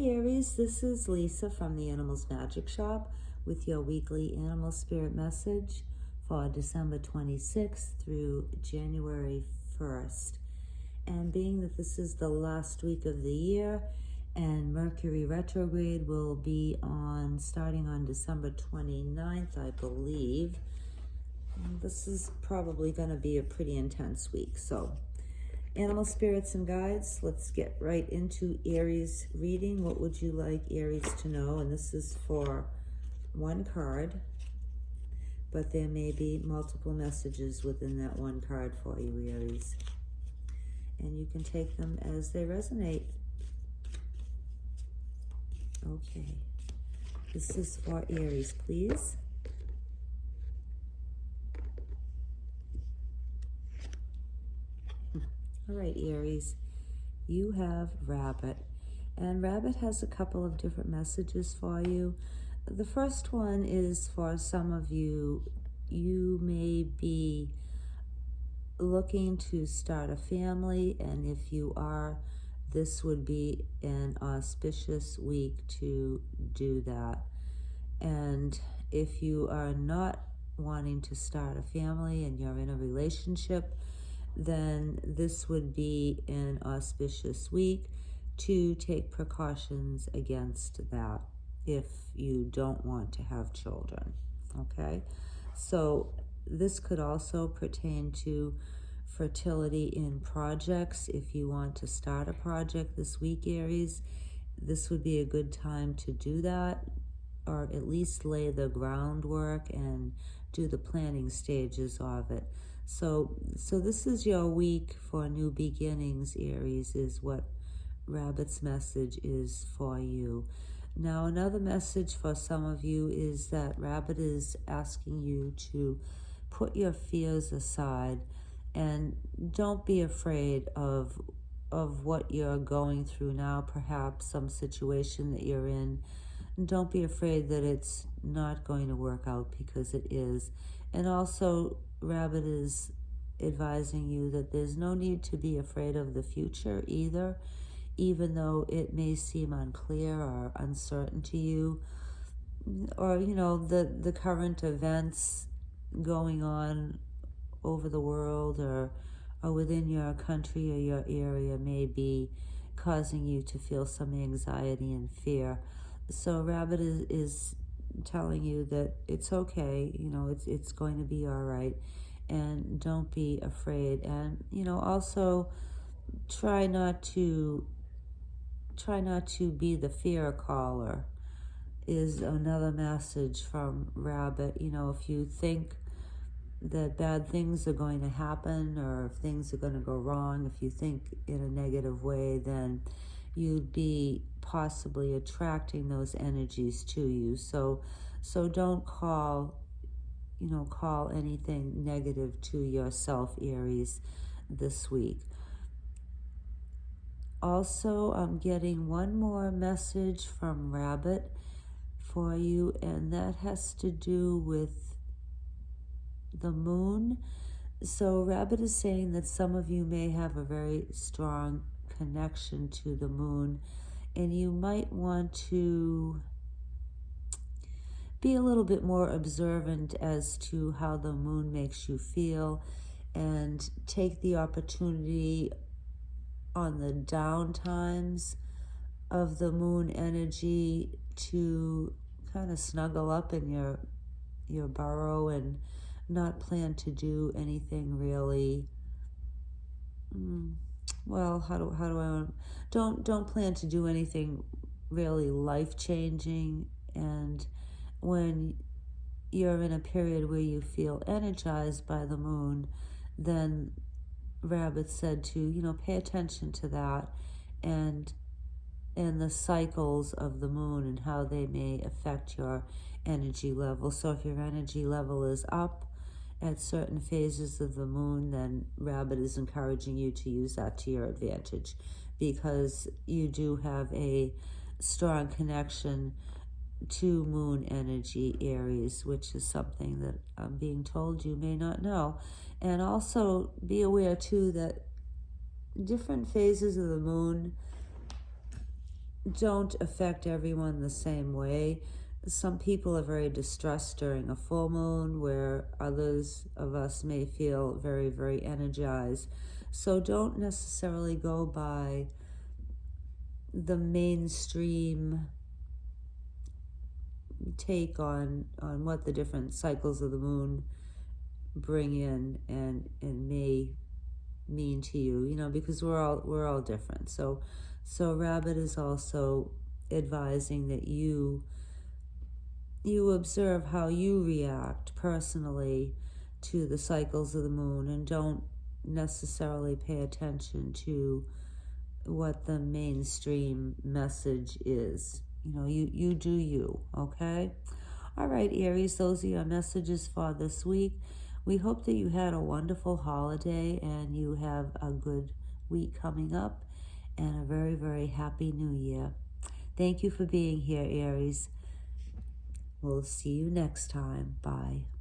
Aries, this is Lisa from the Animals Magic Shop with your weekly animal spirit message for December 26th through January 1st. And being that this is the last week of the year and Mercury retrograde will be starting on December 29th, I believe. This is probably going to be a pretty intense week. So animal spirits and guides, let's get right into Aries reading. What would you like Aries to know? And this is for one card, but there may be multiple messages within that one card for you, Aries. And you can take them as they resonate. Okay. This is for Aries, please. All right, Aries, you have Rabbit, and Rabbit has a couple of different messages for you. The first one is for some of you, you may be looking to start a family, and if you are, this would be an auspicious week to do that. And if you are not wanting to start a family and you're in a relationship, then this would be an auspicious week to take precautions against that if you don't want to have children, okay? So this could also pertain to fertility in projects. If you want to start a project this week, Aries, this would be a good time to do that, or at least lay the groundwork and do the planning stages of it. So this is your week for new beginnings, Aries, is what Rabbit's message is for you. Now, another message for some of you is that Rabbit is asking you to put your fears aside and don't be afraid of what you're going through now, perhaps some situation that you're in. Don't be afraid that it's not going to work out, because it is. And also, Rabbit is advising you that there's no need to be afraid of the future either, even though it may seem unclear or uncertain to you, or, you know, the current events going on over the world or within your country or your area may be causing you to feel some anxiety and fear. So Rabbit is telling you that it's okay, you know, it's going to be all right, and don't be afraid. And, you know, also try not to be the fear caller is another message from Rabbit. You know, if you think that bad things are going to happen, or if things are going to go wrong, if you think in a negative way, then you'd be possibly attracting those energies to you. So don't call anything negative to yourself, Aries, this week. Also, I'm getting one more message from Rabbit for you, and that has to do with the moon. So Rabbit is saying that some of you may have a very strong connection to the moon, and you might want to be a little bit more observant as to how the moon makes you feel, and take the opportunity on the down times of the moon energy to kind of snuggle up in your burrow and not plan to do anything really, well, how do I don't plan to do anything really life-changing. And when you're in a period where you feel energized by the moon, then Rabbit said to, you know, pay attention to that and the cycles of the moon and how they may affect your energy level. So if your energy level is up at certain phases of the moon, then Rabbit is encouraging you to use that to your advantage, because you do have a strong connection to moon energy, Aries, which is something that I'm being told you may not know. And also be aware too that different phases of the moon don't affect everyone the same way. Some people are very distressed during a full moon, where others of us may feel very, very energized. So don't necessarily go by the mainstream take on what the different cycles of the moon bring in and may mean to you, you know, because we're all different. So Rabbit is also advising that you observe how you react personally to the cycles of the moon, and don't necessarily pay attention to what the mainstream message is. You know, you do you, okay? All right, Aries, those are your messages for this week. We hope that you had a wonderful holiday and you have a good week coming up and a very, very happy new year. Thank you for being here, Aries. We'll see you next time. Bye.